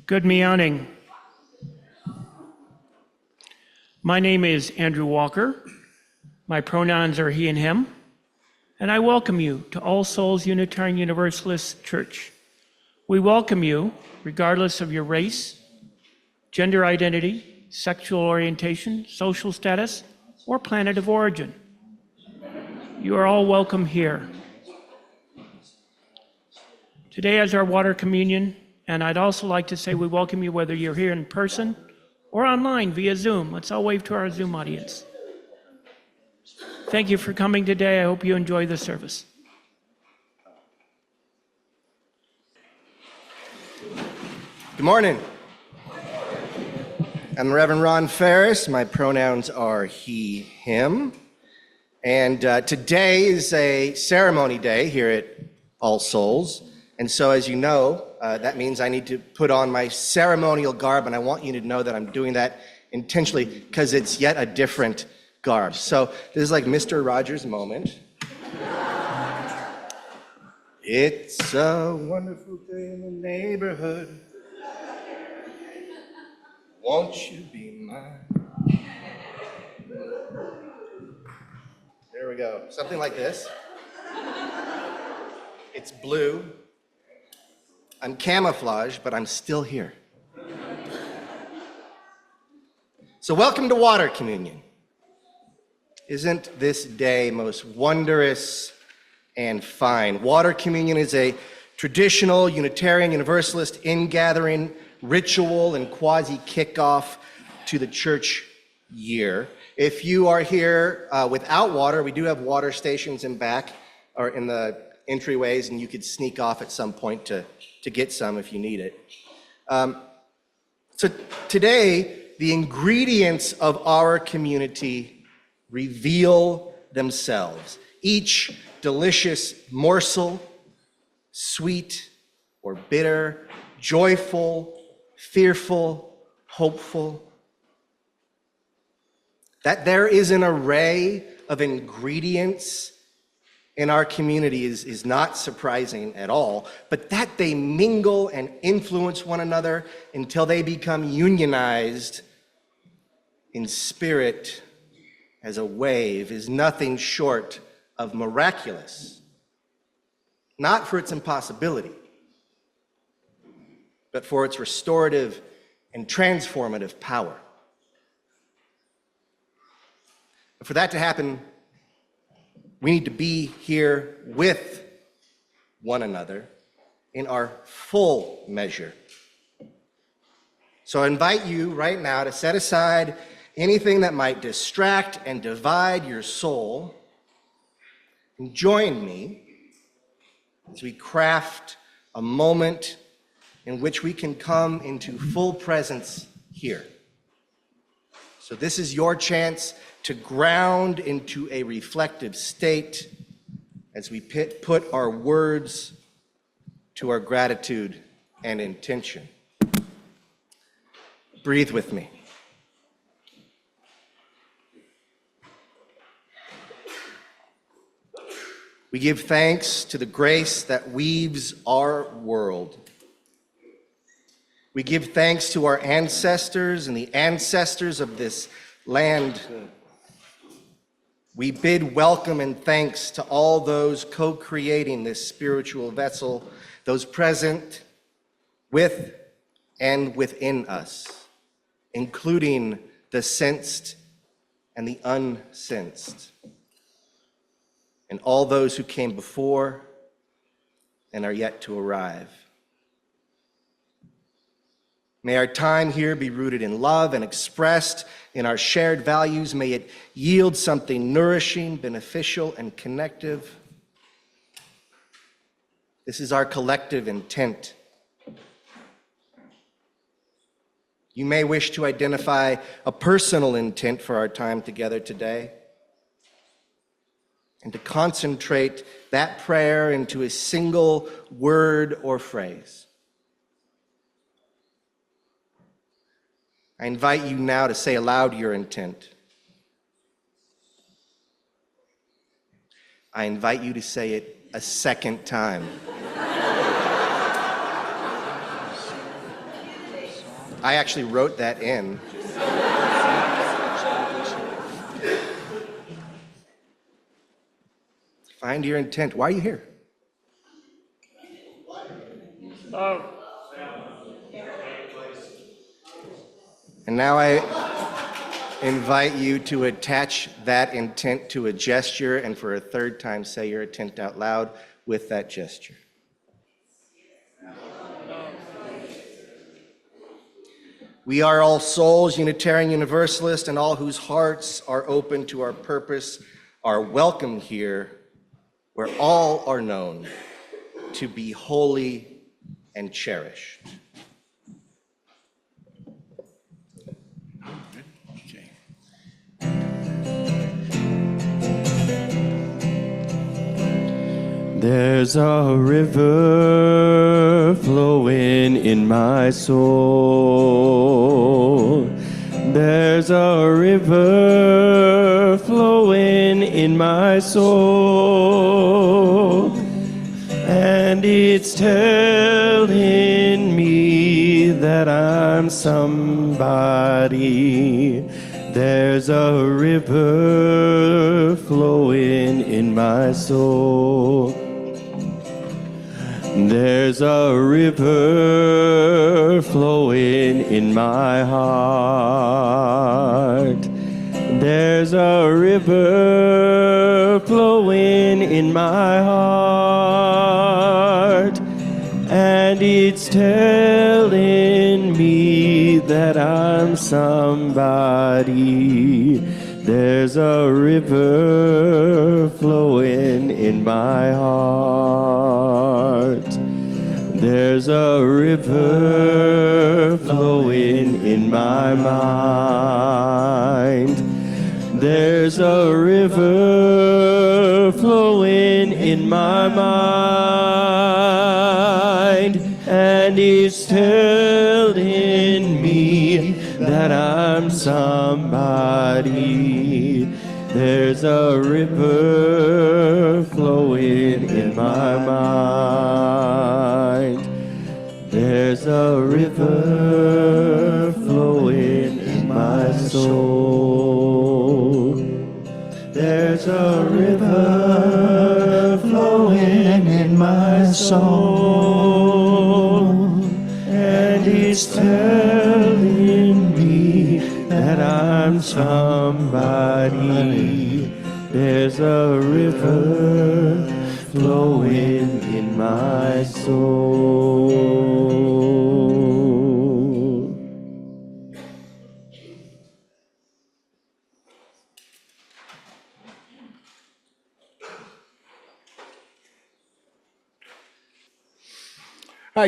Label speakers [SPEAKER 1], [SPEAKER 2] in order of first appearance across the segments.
[SPEAKER 1] Good morning. My name is Andrew Walker. My pronouns are he and him, and I welcome you to All Souls Unitarian Universalist Church. We welcome you regardless of your race, gender identity, sexual orientation, social status, or planet of origin. You are all welcome here. Today is our water communion, and I'd also like to say we welcome you whether you're here in person or online via Zoom. Let's all wave to our Zoom audience. Thank you for coming today. I hope you enjoy the service.
[SPEAKER 2] Good morning. I'm Reverend Ron Phares. My pronouns are he, him. And today is a ceremony day here at All Souls. And so, as you know, that means I need to put on my ceremonial garb, and I want you to know that I'm doing that intentionally because it's yet a different garb. So this is like Mr. Rogers' moment. It's a wonderful day in the neighborhood. Won't you be mine? There we go. Something like this. It's blue. I'm camouflaged, but I'm still here. So welcome to Water Communion. Isn't this day most wondrous and fine? Water Communion is a traditional Unitarian Universalist ingathering ritual and quasi-kickoff to the church year. If you are here without water, we do have water stations in back or in the entryways, and you could sneak off at some point to get some if you need it. So today, the ingredients of our community reveal themselves. Each delicious morsel, sweet or bitter, joyful, fearful, hopeful. That there is an array of ingredients in our community is not surprising at all, but that they mingle and influence one another until they become unionized in spirit as a wave is nothing short of miraculous. Not for its impossibility, but for its restorative and transformative power. But for that to happen, we need to be here with one another in our full measure. So I invite you right now to set aside anything that might distract and divide your soul and join me as we craft a moment in which we can come into full presence here. So this is your chance to ground into a reflective state as we put our words to our gratitude and intention. Breathe with me. We give thanks to the grace that weaves our world. We give thanks to our ancestors and the ancestors of this land. We bid welcome and thanks to all those co-creating this spiritual vessel, those present with and within us, including the sensed and the unsensed, and all those who came before and are yet to arrive. May our time here be rooted in love and expressed in our shared values. May it yield something nourishing, beneficial, and connective. This is our collective intent. You may wish to identify a personal intent for our time together today and to concentrate that prayer into a single word or phrase. I invite you now to say aloud your intent. I invite you to say it a second time. I actually wrote that in. Find your intent. Why are you here? And now I invite you to attach that intent to a gesture, and for a third time, say your intent out loud with that gesture. We are all souls, Unitarian Universalists, and all whose hearts are open to our purpose are welcome here, where all are known to be holy and cherished.
[SPEAKER 3] Okay. There's a river flowing in my soul. There's a river flowing in my soul, and it's telling me that I'm somebody. There's a river flowing in my soul. There's a river flowing in my heart. There's a river flowing in my heart, and it's telling me that I'm somebody. There's a river flowing in my heart. There's a river flowing in my mind. There's a river flowing in my mind, and it's telling me that I'm somebody. There's a river flowing in my mind. There's a river flowing in my soul. There's a river flowing in my soul, and it's telling me that I'm somebody. There's a river flowing in my soul.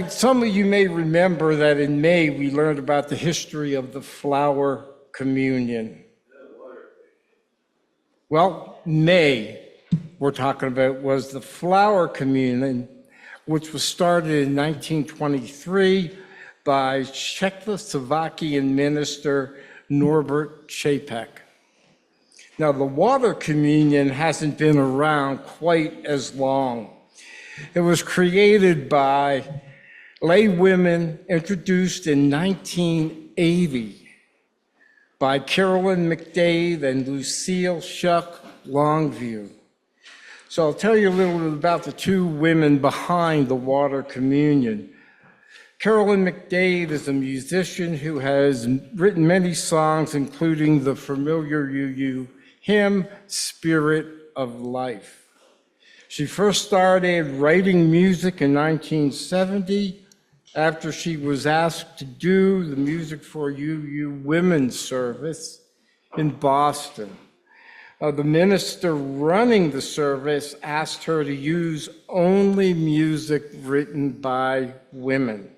[SPEAKER 4] Some of you may remember that in May we learned about the history of the flower communion. Well, May, we're talking about, was the flower communion, which was started in 1923 by Czechoslovakian minister Norbert Čapek. Now, the water communion hasn't been around quite as long. It was created by lay women, introduced in 1980 by Carolyn McDade and Lucille Shuck Longview. So I'll tell you a little bit about the two women behind the water communion. Carolyn McDade is a musician who has written many songs, including the familiar UU hymn, Spirit of Life. She first started writing music in 1970 after she was asked to do the music for UU Women's Service in Boston. The minister running the service asked her to use only music written by women.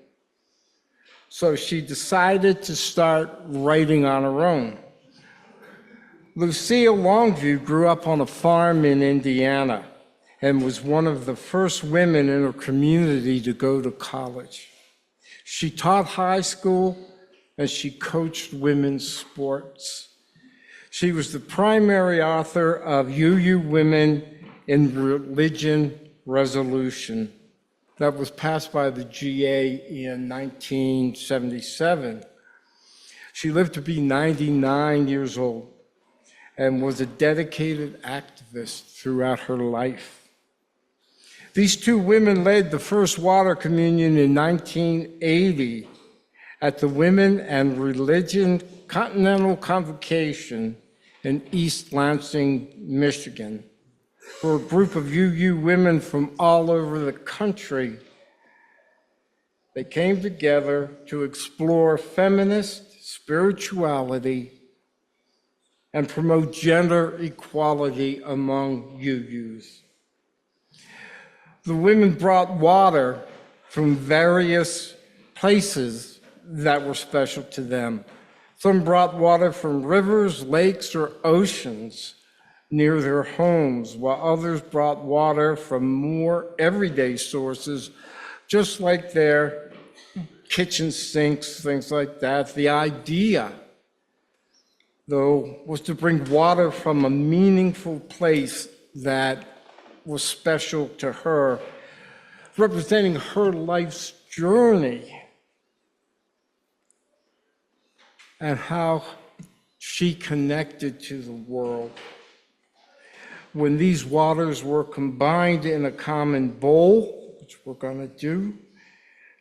[SPEAKER 4] So she decided to start writing on her own. Lucille Longview grew up on a farm in Indiana and was one of the first women in her community to go to college. She taught high school and she coached women's sports. She was the primary author of UU Women in Religion Resolution that was passed by the GA in 1977. She lived to be 99 years old and was a dedicated activist throughout her life. These two women led the first water communion in 1980 at the Women and Religion Continental Convocation in East Lansing, Michigan, for a group of UU women from all over the country. They came together to explore feminist spirituality and promote gender equality among UUs. The women brought water from various places that were special to them. Some brought water from rivers, lakes, or oceans near their homes, while others brought water from more everyday sources, just like their kitchen sinks, things like that. The idea, though, was to bring water from a meaningful place that was special to her, representing her life's journey and how she connected to the world. When these waters were combined in a common bowl, which we're going to do,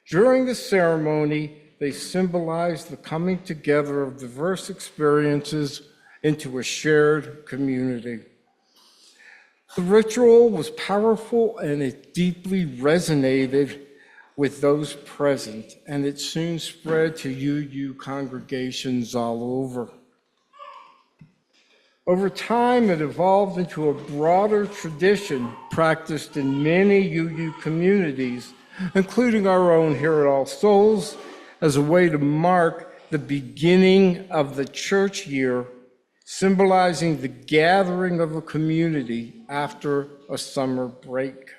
[SPEAKER 4] during the ceremony, they symbolized the coming together of diverse experiences into a shared community. The ritual was powerful and it deeply resonated with those present, and it soon spread to UU congregations all over. Over time, it evolved into a broader tradition practiced in many UU communities, including our own here at All Souls, as a way to mark the beginning of the church year, symbolizing the gathering of a community after a summer break.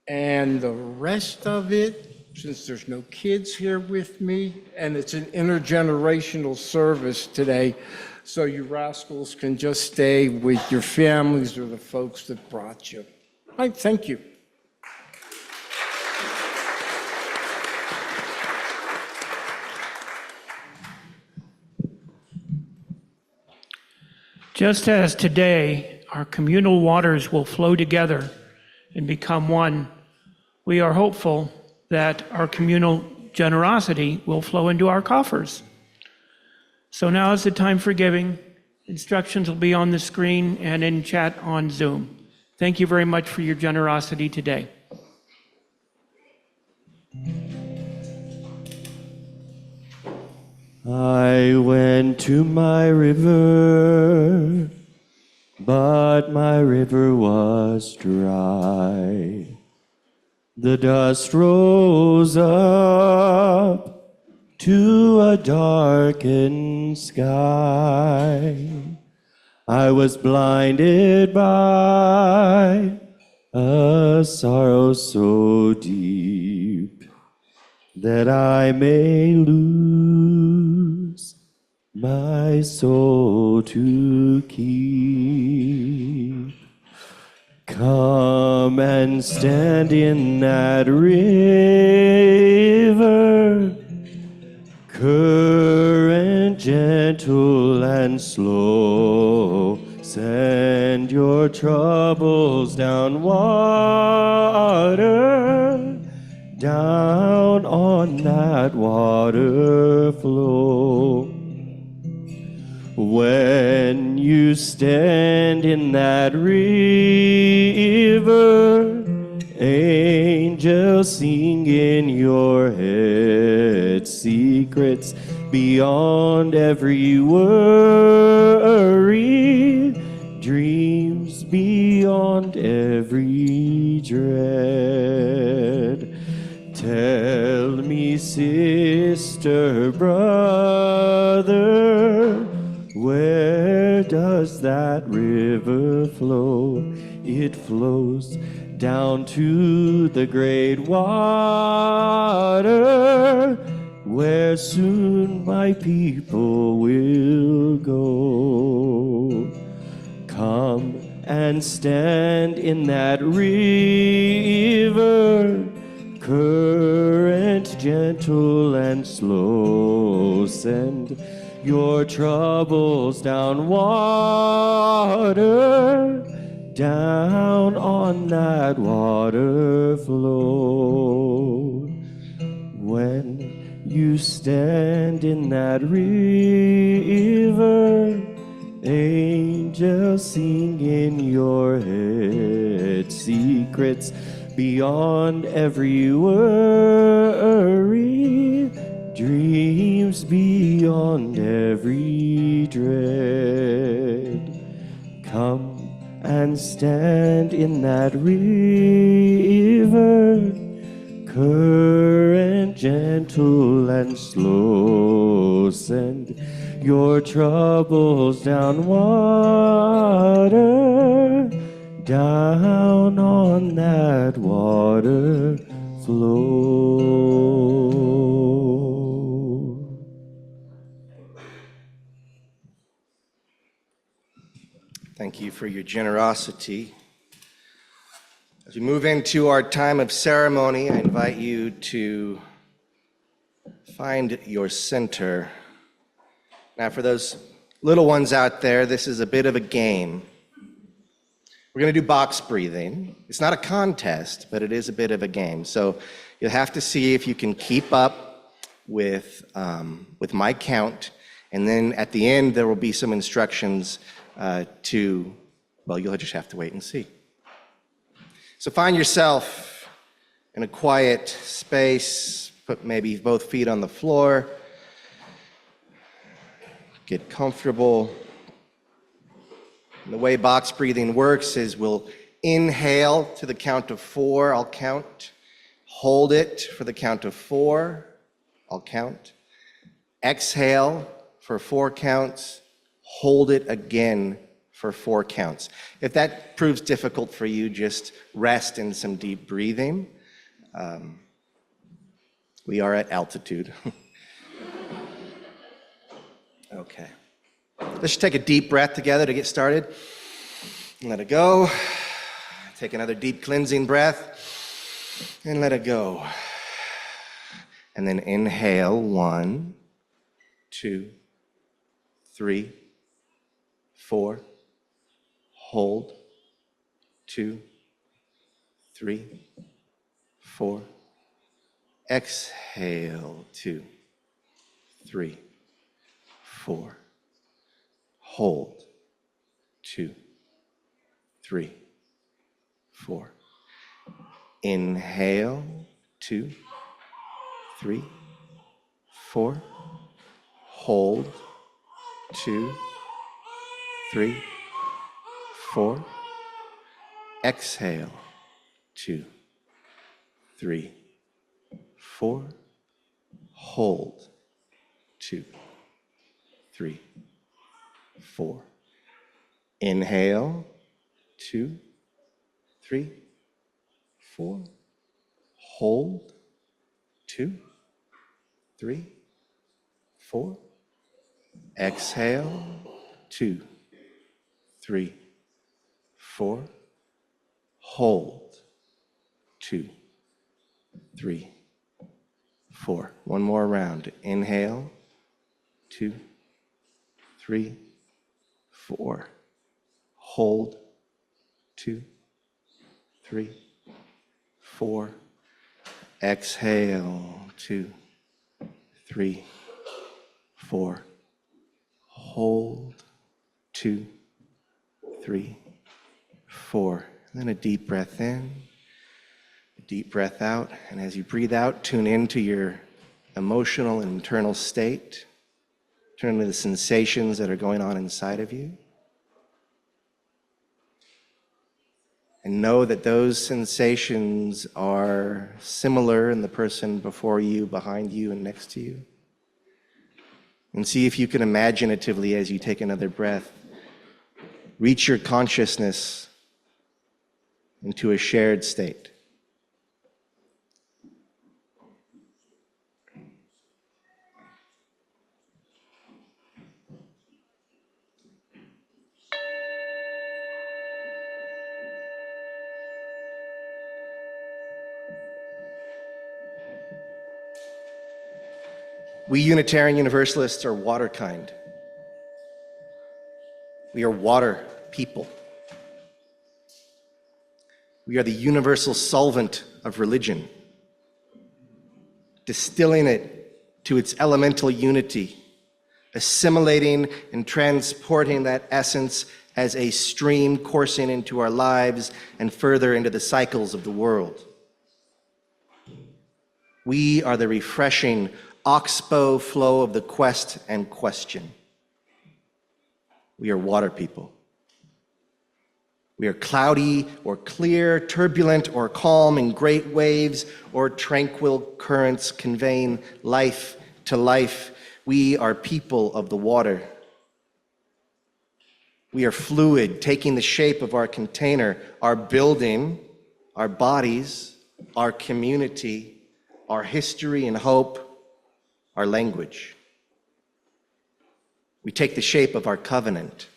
[SPEAKER 4] And the rest of it, since there's no kids here with me, and it's an intergenerational service today, so you rascals can just stay with your families or the folks that brought you. All right, thank you.
[SPEAKER 1] Just as today our communal waters will flow together and become one, we are hopeful that our communal generosity will flow into our coffers. So now is the time for giving. Instructions will be on the screen and in chat on Zoom. Thank you very much for your generosity today.
[SPEAKER 3] I went to my river, but my river was dry. The dust rose up to a darkened sky. I was blinded by a sorrow so deep that I may lose my soul to keep. Come and stand in that river, current gentle and slow. Send your troubles down water, down on that water flow. When you stand in that river, angels sing in your head, secrets beyond every worry, dreams beyond every dread. Tell me, sister, brother, where does that river flow? It flows down to the great water, where soon my people will go. Come and stand in that river, current gentle and slow. Send your troubles down water, down on that water flow. When you stand in that river, angels sing in your head, secrets beyond every worry, dreams beyond every dread. Come and stand in that river, current gentle and slow. Send your troubles down water, down on that water flow.
[SPEAKER 2] Thank you for your generosity. As we move into our time of ceremony, I invite you to find your center. Now, for those little ones out there, this is a bit of a game. We're going to do box breathing. It's not a contest, but it is a bit of a game. So you'll have to see if you can keep up with my count. And then at the end, there will be some instructions you'll just have to wait and see. So find yourself in a quiet space, put maybe both feet on the floor, get comfortable. And the way box breathing works is we'll inhale to the count of 4, I'll count. Hold it for the count of 4, I'll count. Exhale for 4 counts, hold it again for 4 counts. If that proves difficult for you, just rest in some deep breathing. We are at altitude. Okay. Let's just take a deep breath together to get started. And let it go. Take another deep cleansing breath and let it go. And then inhale, 1, 2, 3, 4. Hold, 2, 3, 4. Exhale, 2, 3, 4. Hold, 2, 3, 4. Inhale, 2, 3, 4. Hold, 2, 3, 4. Exhale, 2, 3, 4. Hold, 2, 3, 4. Inhale, 2, 3, 4. Hold, 2, 3, 4. Exhale, 2, 3, 4. Hold, 2, 3, 4. One more round. Inhale, 2, 3, 4. Hold, 2, 3, 4. Exhale, 2, 3, 4. Hold, 2, 3, 4. And then a deep breath in, a deep breath out. And as you breathe out, tune into your emotional and internal state. Turn to the sensations that are going on inside of you. And know that those sensations are similar in the person before you, behind you, and next to you. And see if you can imaginatively, as you take another breath, reach your consciousness into a shared state. We Unitarian Universalists are water kind. We are water people. We are the universal solvent of religion, distilling it to its elemental unity, assimilating and transporting that essence as a stream coursing into our lives and further into the cycles of the world. We are the refreshing oxbow flow of the quest and question. We are water people. We are cloudy or clear, turbulent or calm in great waves or tranquil currents conveying life to life. We are people of the water. We are fluid, taking the shape of our container, our building, our bodies, our community, our history and hope, our language. We take the shape of our covenant.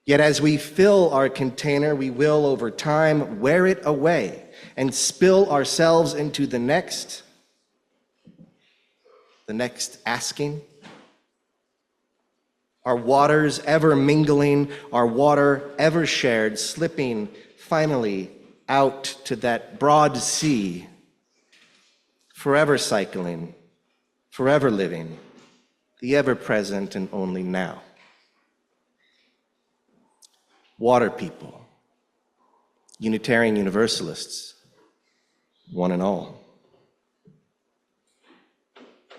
[SPEAKER 2] Yet as we fill our container, we will over time wear it away and spill ourselves into the next asking. Our waters ever mingling, our water ever shared, slipping finally out to that broad sea, forever cycling, forever living, the ever-present and only now. Water people, Unitarian Universalists, one and all.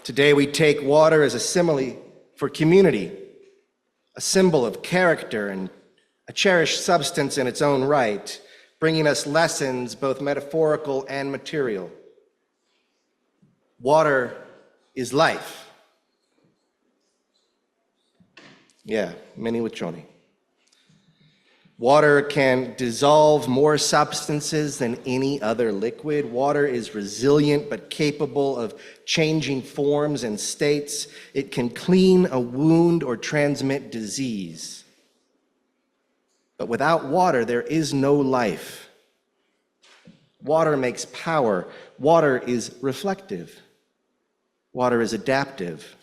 [SPEAKER 2] Today we take water as a simile for community, a symbol of character and a cherished substance in its own right, bringing us lessons both metaphorical and material. Water is life. Yeah, many with Johnny. Water can dissolve more substances than any other liquid. Water is resilient but capable of changing forms and states. It can clean a wound or transmit disease. But without water, there is no life. Water makes power. Water is reflective. Water is adaptive.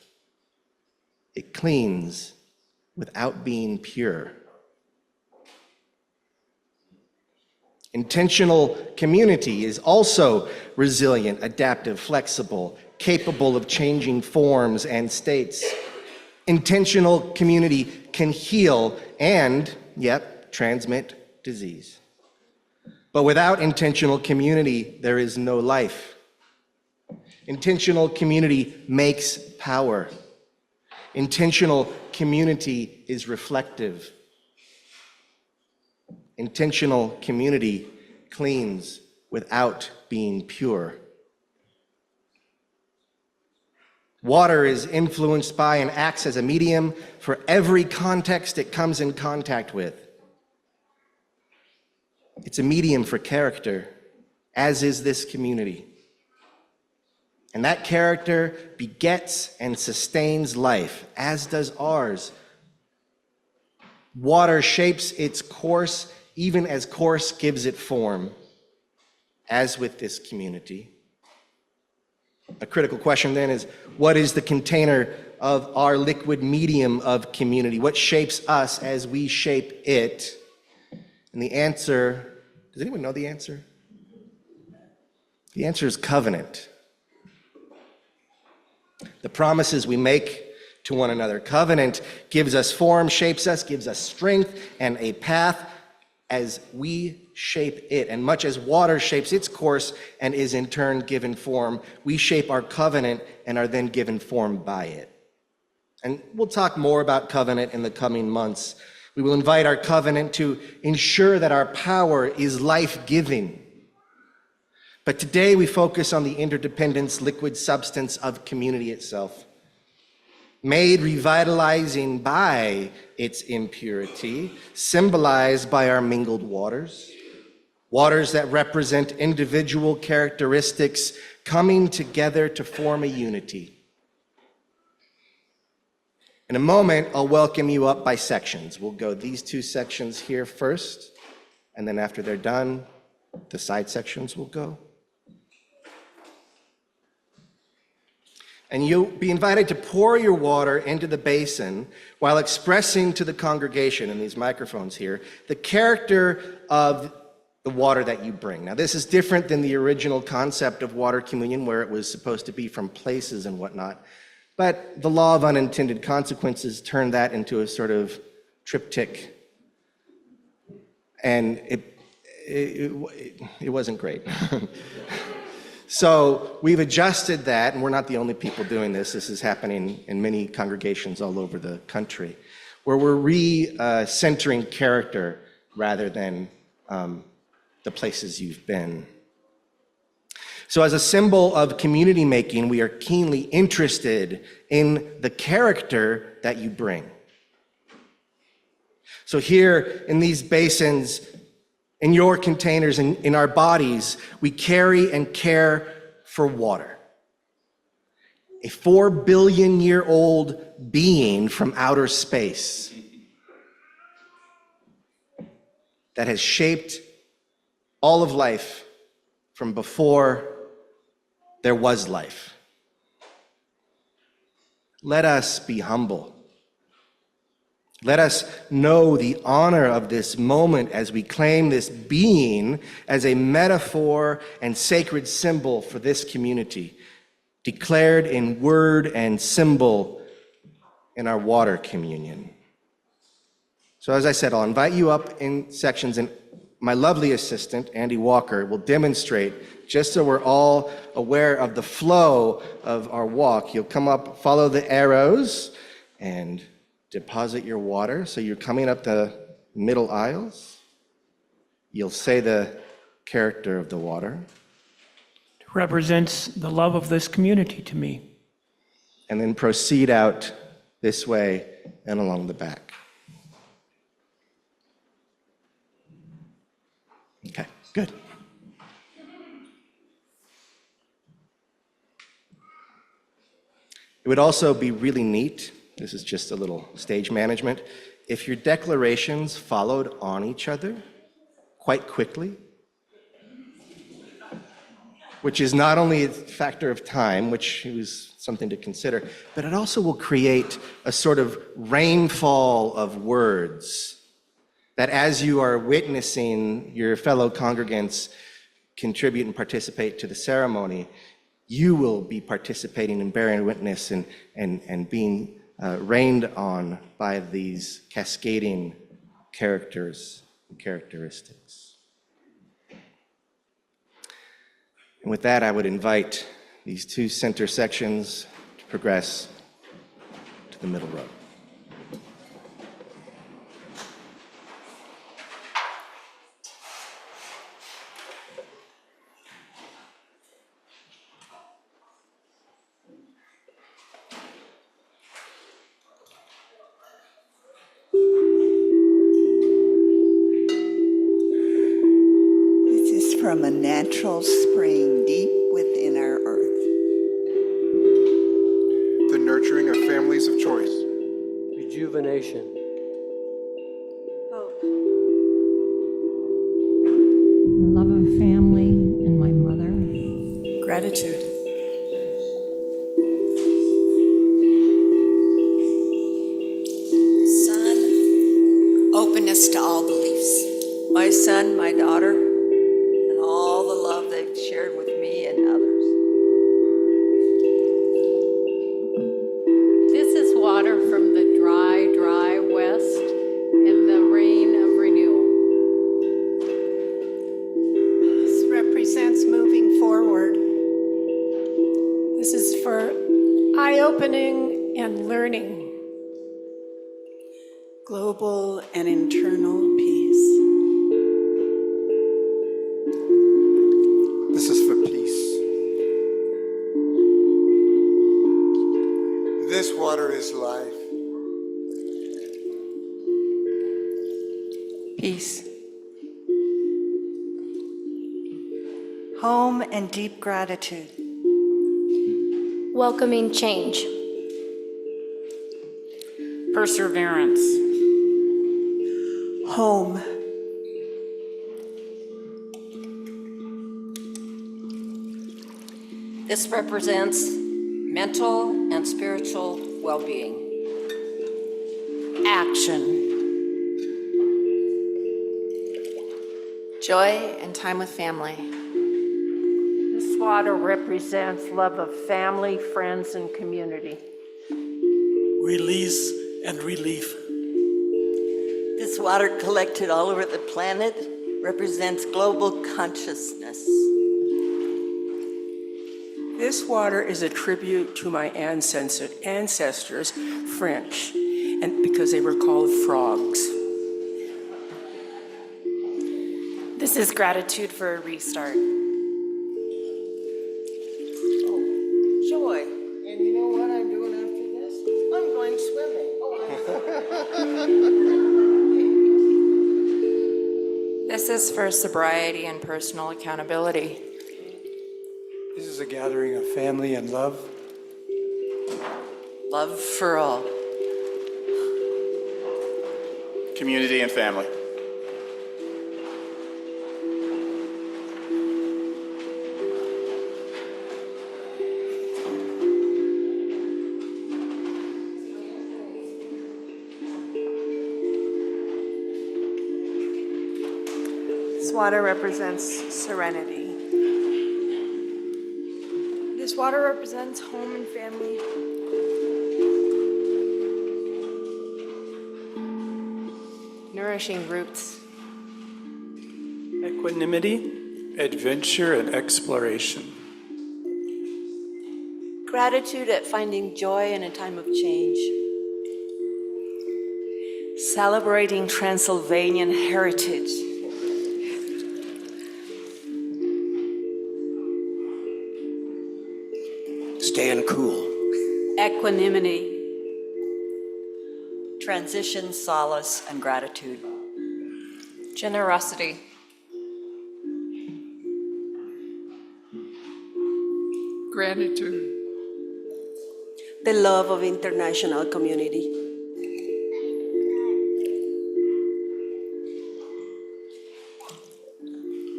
[SPEAKER 2] It cleans without being pure. Intentional community is also resilient, adaptive, flexible, capable of changing forms and states. Intentional community can heal and, yet, transmit disease. But without intentional community, there is no life. Intentional community makes power. Intentional community is reflective. Intentional community cleans without being pure. Water is influenced by and acts as a medium for every context it comes in contact with. It's a medium for character, as is this community. And that character begets and sustains life, as does ours. Water shapes its course even as course gives it form, as with this community. A critical question then is, what is the container of our liquid medium of community? What shapes us as we shape it? And the answer, does anyone know the answer? The answer is covenant. The promises we make to one another. Covenant gives us form, shapes us, gives us strength and a path as we shape it. And much as water shapes its course and is in turn given form, we shape our covenant and are then given form by it. And we'll talk more about covenant in the coming months. We will invite our covenant to ensure that our power is life-giving. But today we focus on the interdependence, liquid substance of community itself. Made revitalizing by its impurity, symbolized by our mingled waters, waters that represent individual characteristics coming together to form a unity. In a moment, I'll welcome you up by sections. We'll go these two sections here first, and then after they're done, the side sections will go. And you'll be invited to pour your water into the basin while expressing to the congregation in these microphones here the character of the water that you bring. Now, this is different than the original concept of water communion, where it was supposed to be from places and whatnot. But the law of unintended consequences turned that into a sort of triptych, and it wasn't great. So we've adjusted that, and we're not the only people doing this. This is happening in many congregations all over the country, where we're re-centering character rather than the places you've been. So as a symbol of community making, we are keenly interested in the character that you bring. So here in these basins, in your containers, in our bodies, we carry and care for water. A 4 billion year old being from outer space that has shaped all of life from before there was life. Let us be humble. Let us know the honor of this moment as we claim this being as a metaphor and sacred symbol for this community, declared in word and symbol in our water communion. So as I said, I'll invite you up in sections, and my lovely assistant, Andy Walker, will demonstrate, just so we're all aware of the flow of our walk. You'll come up, follow the arrows, and deposit your water. So you're coming up the middle aisles. You'll say the character of the water.
[SPEAKER 1] It represents the love of this community to me.
[SPEAKER 2] And then proceed out this way and along the back. Okay, good. It would also be really neat, this is just a little stage management, if your declarations followed on each other quite quickly, which is not only a factor of time, which is something to consider, but it also will create a sort of rainfall of words that as you are witnessing your fellow congregants contribute and participate to the ceremony, you will be participating and bearing witness and being rained on by these cascading characters and characteristics. And with that, I would invite these two center sections to progress to the middle row.
[SPEAKER 5] From a natural spring deep within our earth.
[SPEAKER 6] The nurturing of families of choice.
[SPEAKER 7] Rejuvenation.
[SPEAKER 5] Hope.
[SPEAKER 8] Love of family and my mother.
[SPEAKER 5] Gratitude.
[SPEAKER 9] Son, openness to all beliefs.
[SPEAKER 5] My son, my daughter, all the love they've shared with me and others.
[SPEAKER 8] This is water from the dry, dry west and the rain of renewal.
[SPEAKER 9] This represents moving forward. This is for eye-opening and learning.
[SPEAKER 5] Global and internal peace.
[SPEAKER 6] This is for peace. This water is life.
[SPEAKER 5] Peace. Home and deep gratitude.
[SPEAKER 10] Welcoming change.
[SPEAKER 11] Perseverance.
[SPEAKER 5] Home.
[SPEAKER 10] This represents
[SPEAKER 5] mental and spiritual well-being.
[SPEAKER 11] Action.
[SPEAKER 8] Joy and time with family.
[SPEAKER 11] This water represents love of family, friends, and community.
[SPEAKER 10] Release and relief.
[SPEAKER 5] This water collected all over the planet represents global consciousness.
[SPEAKER 12] This water is a tribute to my ancestors, French, and because they were called frogs.
[SPEAKER 8] This is gratitude for a restart.
[SPEAKER 5] Joy. And you know what I'm doing after this? I'm going swimming.
[SPEAKER 8] This is for sobriety and personal accountability.
[SPEAKER 10] This is a gathering of family and love.
[SPEAKER 5] Love for all.
[SPEAKER 13] Community and family.
[SPEAKER 8] This water represents serenity.
[SPEAKER 9] This water represents home and family.
[SPEAKER 8] Nourishing roots.
[SPEAKER 10] Equanimity, adventure, and exploration.
[SPEAKER 5] Gratitude at finding joy in a time of change. Celebrating Transylvanian heritage.
[SPEAKER 3] Staying cool.
[SPEAKER 8] Equanimity.
[SPEAKER 5] Transition, solace, and gratitude.
[SPEAKER 8] Generosity.
[SPEAKER 11] Gratitude.
[SPEAKER 12] The love of international community.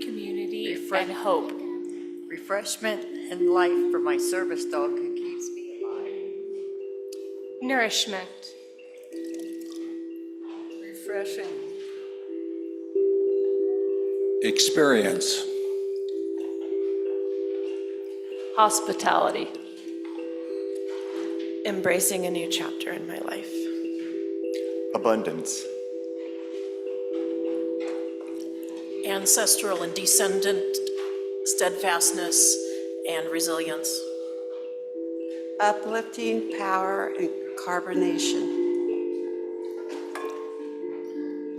[SPEAKER 8] Community and hope.
[SPEAKER 5] Refreshment and life for my service dog who keeps me alive.
[SPEAKER 9] Nourishment.
[SPEAKER 5] Refreshing.
[SPEAKER 3] Experience.
[SPEAKER 8] Hospitality.
[SPEAKER 9] Embracing a new chapter in my life.
[SPEAKER 13] Abundance.
[SPEAKER 11] Ancestral and descendant steadfastness and resilience.
[SPEAKER 5] Uplifting power and carbonation.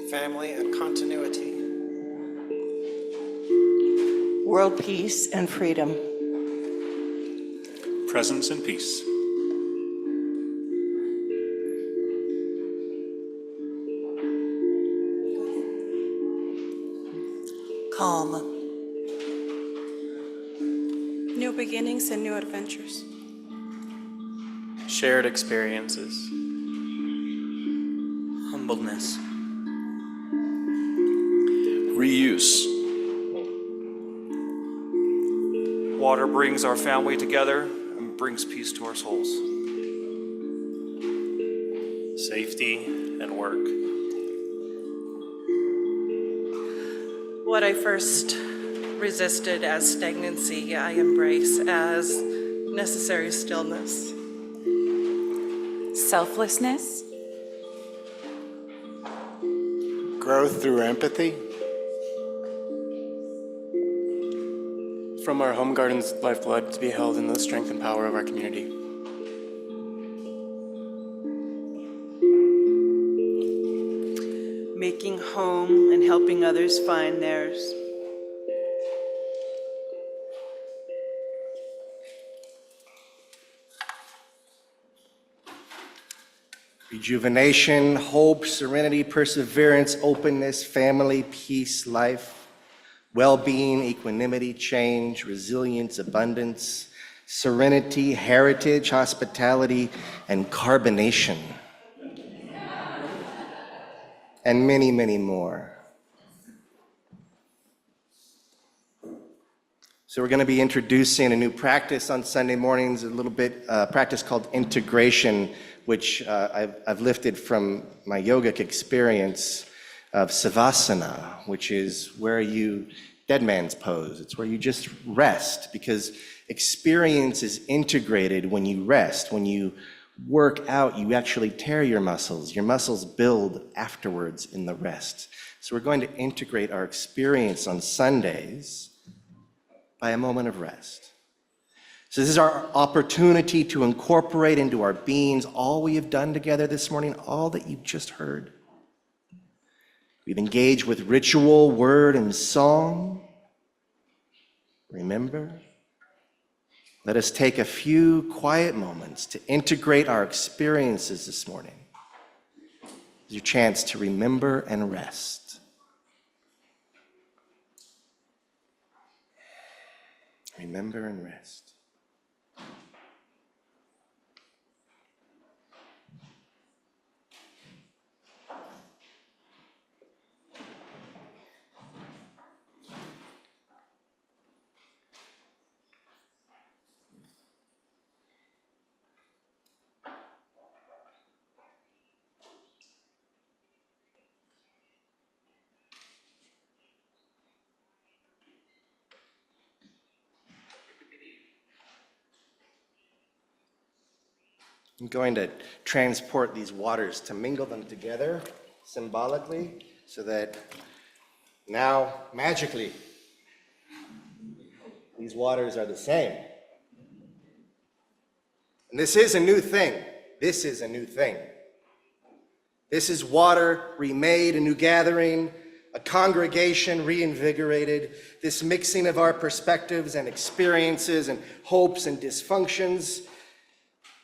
[SPEAKER 10] Family and continuity.
[SPEAKER 5] World peace and freedom.
[SPEAKER 13] Presence and peace.
[SPEAKER 5] Calm.
[SPEAKER 9] New beginnings and new adventures.
[SPEAKER 10] Shared experiences. Humbleness.
[SPEAKER 13] Reuse.
[SPEAKER 3] Water brings our family together and brings peace to our souls. Safety and work.
[SPEAKER 12] What I first resisted as stagnancy, I embrace as necessary stillness.
[SPEAKER 8] Selflessness.
[SPEAKER 6] Growth through empathy.
[SPEAKER 10] From our home garden's lifeblood to be held in the strength and power of our community.
[SPEAKER 12] Making home and helping others find theirs.
[SPEAKER 2] Rejuvenation, hope, serenity, perseverance, openness, family, peace, life, well-being, equanimity, change, resilience, abundance, serenity, heritage, hospitality, and carbonation. And many, many more. So we're going to be introducing a new practice on Sunday mornings, a little bit practice called integration, which I've lifted from my yogic experience of savasana, which is where you dead man's pose. It's where you just rest, because experience is integrated when you rest. When you work out, you actually tear your muscles. Your muscles build afterwards in the rest. So we're going to integrate our experience on Sundays by a moment of rest. So this is our opportunity to incorporate into our beings all we have done together this morning, all that you've just heard. We've engaged with ritual, word, and song. Remember? Let us take a few quiet moments to integrate our experiences this morning. It's your chance to remember and rest. Remember and rest. I'm going to transport these waters to mingle them together symbolically so that now, magically, these waters are the same. And this is a new thing. This is a new thing. This is water remade, a new gathering, a congregation reinvigorated, this mixing of our perspectives and experiences and hopes and dysfunctions.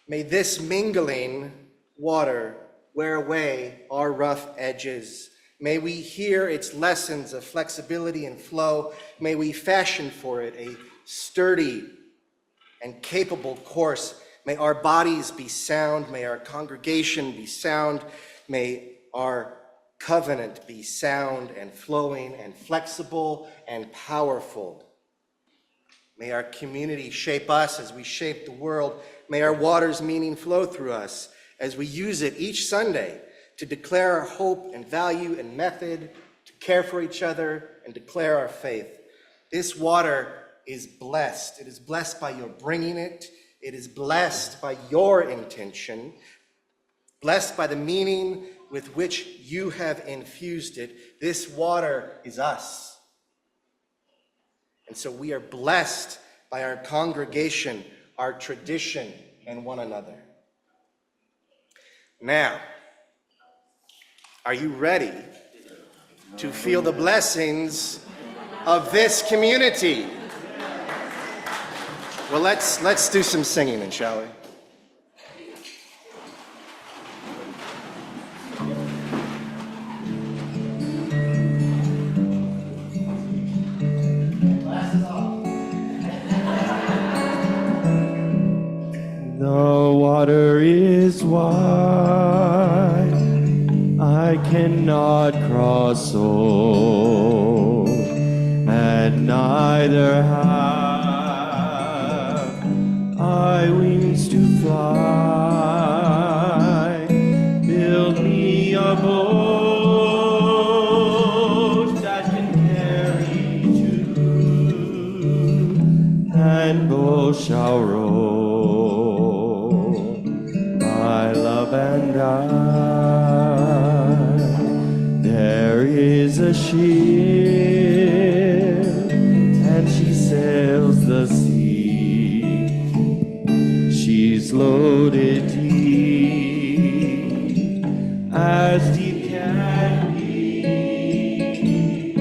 [SPEAKER 2] May this mingling water wear away our rough edges. May we hear its lessons of flexibility and flow. May we fashion for it a sturdy and capable course. May our bodies be sound. May our congregation be sound. May our covenant be sound and flowing and flexible and powerful. May our community shape us as we shape the world. May our water's meaning flow through us as we use it each Sunday to declare our hope and value and method, to care for each other and declare our faith. This water is blessed. It is blessed by your bringing it. It is blessed by your intention, blessed by the meaning with which you have infused it. This water is us. And so we are blessed by our congregation, our tradition, and one another. Now, are you ready to feel the blessings of this community? Well, let's do some singing then, shall we?
[SPEAKER 14] The water is wide, I cannot cross o'er, and neither have I wings to fly. Build me a boat that can carry two, and both shall row. And there is a ship, and she sails the sea. She's loaded deep, as deep can be,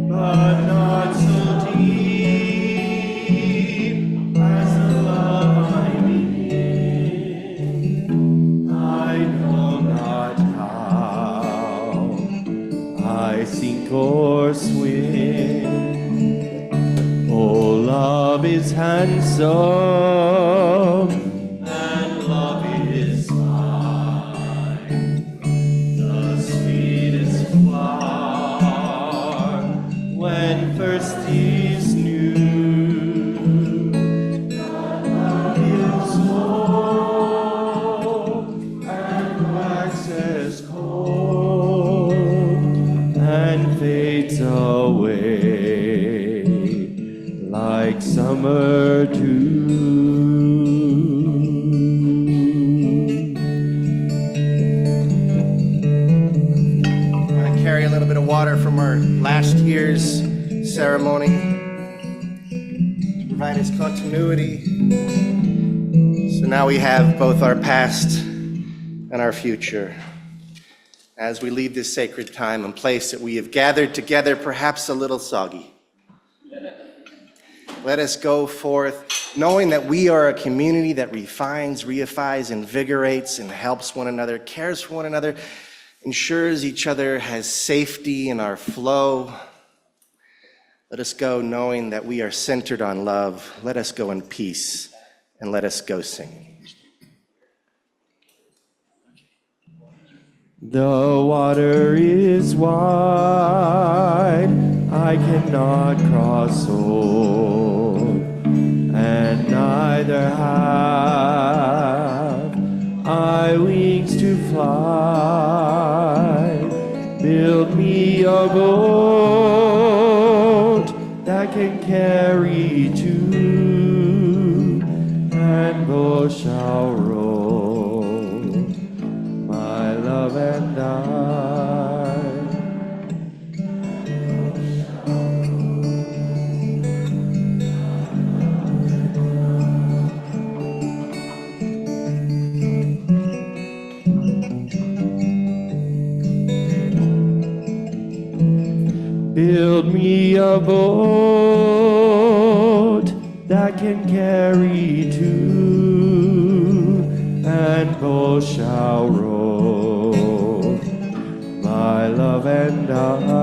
[SPEAKER 14] but not so deep as the love I'm in. I know not how I sink or swim. Oh, love is handsome, and love is fine. The sweetest flower, when first is new, is cold and fades away like summer dew.
[SPEAKER 2] I'm going to carry a little bit of water from our last year's ceremony to provide its continuity. So now we have both our past and our future. As we leave this sacred time and place that we have gathered together, perhaps a little soggy, let us go forth knowing that we are a community that refines, reifies, invigorates, and helps one another, cares for one another, ensures each other has safety in our flow. Let us go knowing that we are centered on love. Let us go in peace, and let us go singing.
[SPEAKER 14] The water is wide, I cannot cross o'er, and neither have I wings to fly. Build me a boat that can carry two, and both shall row, my love and I. Build me a boat that can carry two, and both shall row, my love and I.